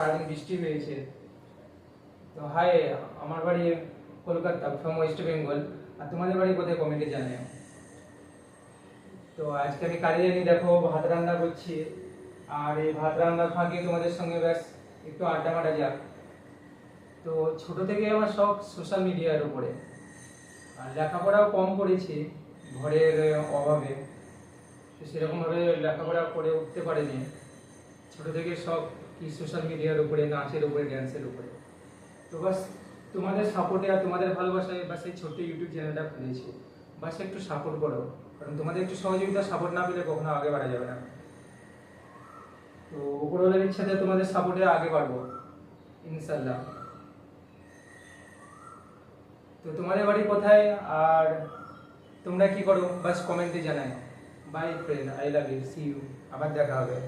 সারাদিন বৃষ্টি হয়েছে। তো হাই, আমার বাড়ি কলকাতা, ফ্রম ওয়েস্ট বেঙ্গল। আর তোমাদের বাড়ি কোথায় কমেন্টে জানাও। তো আজকে আমি কাজে জানি, দেখো ভাত রান্না করছি। আর এই ভাত রান্নার ফাঁকে তোমাদের সঙ্গে ব্যাস একটু আড্ডা মারা যাক। তো ছোট থেকে আমার শখ সোশ্যাল মিডিয়ার উপরে। আর লেখাপড়াও কম করেছি ঘরের অভাবে। তো সেরকমভাবে লেখাপড়া করে উঠতে পারিনি। ছোট থেকে সব কি সোশ্যাল মিডিয়ার উপরে, নাচের উপরে, ড্যান্সের উপরে। তো বাস তোমাদের সাপোর্টে আর তোমাদের ভালোবাসায় বাস এই ছোট্ট ইউটিউব চ্যানেলটা খুলেছি। বাস একটু সাপোর্ট করো, কারণ তোমাদের একটু সহযোগিতা, সাপোর্ট না পেলে কখনো আগে বাড়া যাবে না। তো উপরওয়ালার ইচ্ছাতে তোমাদের সাপোর্টে আগে বাড়বো ইনশাল্লাহ। তো তোমাদের বাড়ি কোথায় আর তোমরা কি করো বাস কমেন্টে জানাই। Bye friend, I love you, see you, আবার দেখা হবে।